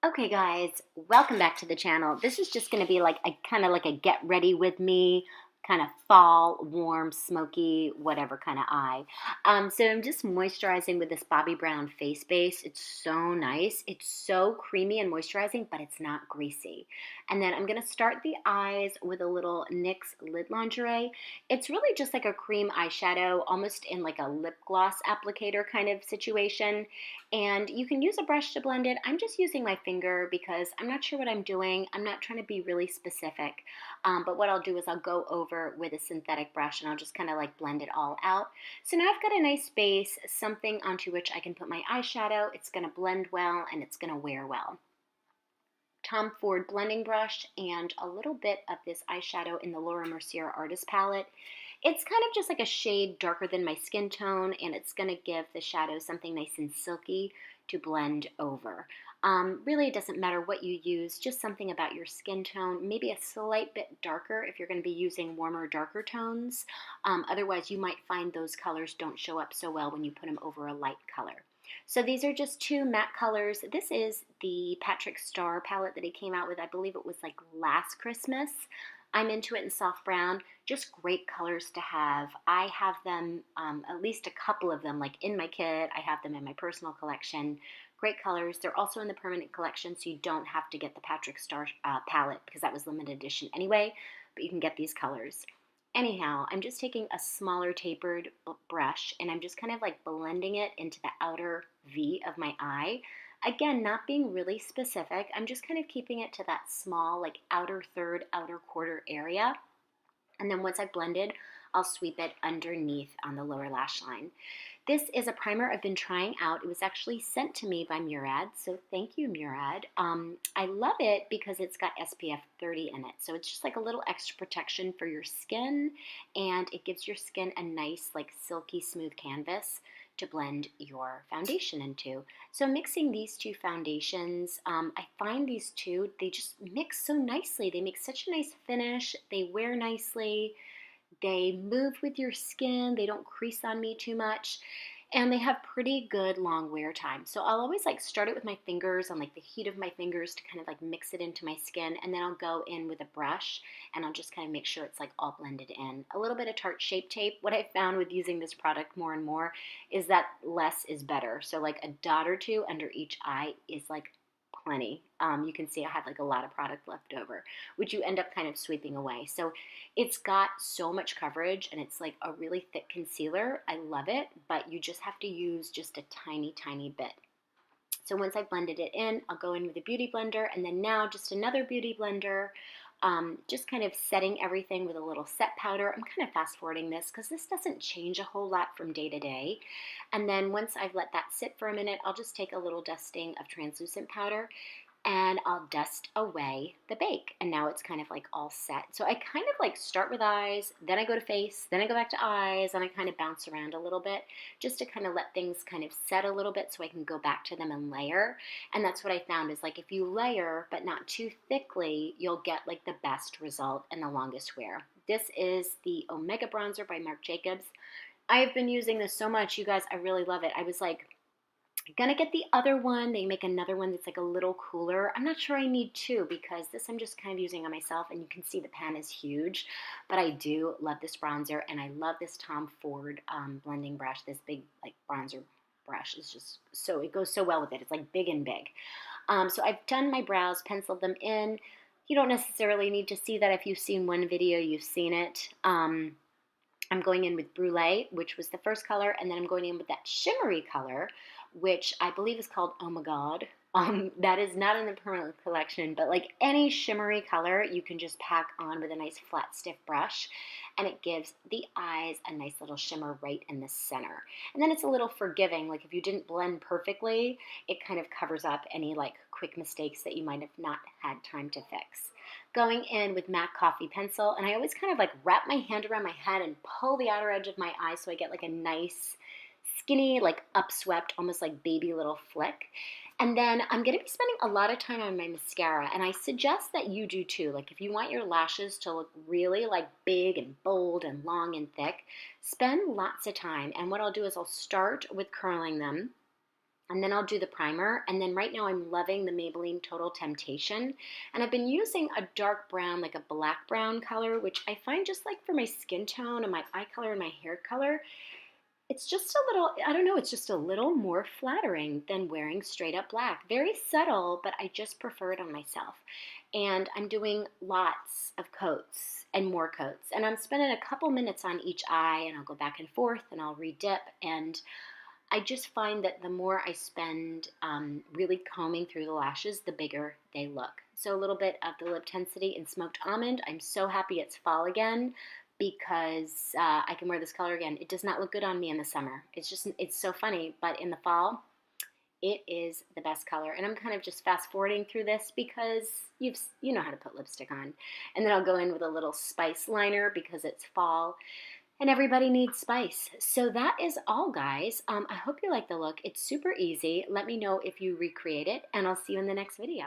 Okay guys, welcome back to the channel. This is just going to be like a kind of like a get ready with me, kind of fall, warm, smoky, whatever kind of eye. So I'm just moisturizing with this Bobbi Brown face base. It's so nice. It's so creamy and moisturizing, but it's not greasy. And then I'm going to start the eyes with a little NYX Lid Lingerie. It's really just like a cream eyeshadow, almost in like a lip gloss applicator kind of situation. And you can use a brush to blend it. I'm just using my finger because I'm not sure what I'm doing. I'm not trying to be really specific. But what I'll do is I'll go over with a synthetic brush and I'll just kind of like blend it all out. So now I've got a nice base, something onto which I can put my eyeshadow. It's going to blend well and it's going to wear well. Tom Ford blending brush and a little bit of this eyeshadow in the Laura Mercier Artist Palette. It's kind of just like a shade darker than my skin tone, and it's going to give the shadow something nice and silky to blend over. Really, it doesn't matter what you use, just something about your skin tone, maybe a slight bit darker if you're going to be using warmer, darker tones. Otherwise, you might find those colors don't show up so well when you put them over a light color. So these are just two matte colors. This is the Patrick Starr palette that he came out with. I believe it was like last Christmas. I'm into it in soft brown. Just great colors to have. I have them, at least a couple of them, like in my kit. I have them in my personal collection. Great colors. They're also in the permanent collection, so you don't have to get the Patrick Starr palette because that was limited edition anyway, but you can get these colors. Anyhow, I'm just taking a smaller tapered brush and I'm just kind of like blending it into the outer V of my eye. Again, not being really specific. I'm just kind of keeping it to that small, like outer third, outer quarter area. And then once I've blended, I'll sweep it underneath on the lower lash line. This is a primer I've been trying out. It was actually sent to me by Murad, so thank you, Murad. I love it because it's got SPF 30 in it, so it's just like a little extra protection for your skin, and it gives your skin a nice, like silky smooth canvas to blend your foundation into. So mixing these two foundations, I find these two, they just mix so nicely. They make such a nice finish. They wear nicely. They move with your skin. They don't crease on me too much. And they have pretty good long wear time. So I'll always like start it with my fingers on like the heat of my fingers to kind of like mix it into my skin. And then I'll go in with a brush and I'll just kind of make sure it's like all blended in. A little bit of Tarte Shape Tape. What I found with using this product more and more is that less is better. So like a dot or two under each eye is like plenty. You can see I had like a lot of product left over, which you end up kind of sweeping away. So it's got so much coverage and it's like a really thick concealer. I love it, but you just have to use just a tiny, tiny bit. So once I've blended it in, I'll go in with a beauty blender and then now just another beauty blender. Just kind of setting everything with a little set powder. I'm kind of fast forwarding this because this doesn't change a whole lot from day to day. And then once I've let that sit for a minute, I'll just take a little dusting of translucent powder and I'll dust away the bake. And now it's kind of like all set. So I kind of like start with eyes, then I go to face, then I go back to eyes, and I kind of bounce around a little bit just to kind of let things kind of set a little bit so I can go back to them and layer. And that's what I found is like if you layer but not too thickly, you'll get like the best result and the longest wear. This is the Omega Bronzer by Marc Jacobs. I've been using this so much, you guys, I really love it. I was like, gonna get the other one. They make another one that's like a little cooler. I'm not sure I need two because this I'm just kind of using on myself and you can see the pan is huge, but I do love this bronzer and I love this Tom Ford blending brush. This big like bronzer brush is just so, it goes so well with it. It's like big and big. So I've done my brows, penciled them in. You don't necessarily need to see that. If you've seen one video, you've seen it. I'm going in with Brulee, which was the first color, and then I'm going in with that shimmery color, which I believe is called Oh My God. That is not in the permanent collection, but like any shimmery color, you can just pack on with a nice flat, stiff brush, and it gives the eyes a nice little shimmer right in the center. And then it's a little forgiving, like if you didn't blend perfectly, it kind of covers up any like quick mistakes that you might have not had time to fix. Going in with MAC Coffee Pencil, and I always kind of like wrap my hand around my head and pull the outer edge of my eye so I get like a nice skinny, like upswept, almost like baby little flick. And then I'm going to be spending a lot of time on my mascara, and I suggest that you do too. Like if you want your lashes to look really like big and bold and long and thick, spend lots of time. And what I'll do is I'll start with curling them. And then I'll do the primer. And then right now I'm loving the Maybelline Total Temptation. And I've been using a dark brown, like a black brown color, which I find just like for my skin tone and my eye color and my hair color, it's just a little, I don't know, it's just a little more flattering than wearing straight up black. Very subtle, but I just prefer it on myself. And I'm doing lots of coats and more coats. And I'm spending a couple minutes on each eye, and I'll go back and forth and I'll redip. And I just find that the more I spend really combing through the lashes, the bigger they look. So a little bit of the Liptensity in Smoked Almond. I'm so happy it's fall again because I can wear this color again. It does not look good on me in the summer. It's so funny, but in the fall, it is the best color. And I'm kind of just fast forwarding through this because you know how to put lipstick on. And then I'll go in with a little Spice liner because it's fall. And everybody needs spice. So that is all, guys. I hope you like the look. It's super easy. Let me know if you recreate it, and I'll see you in the next video.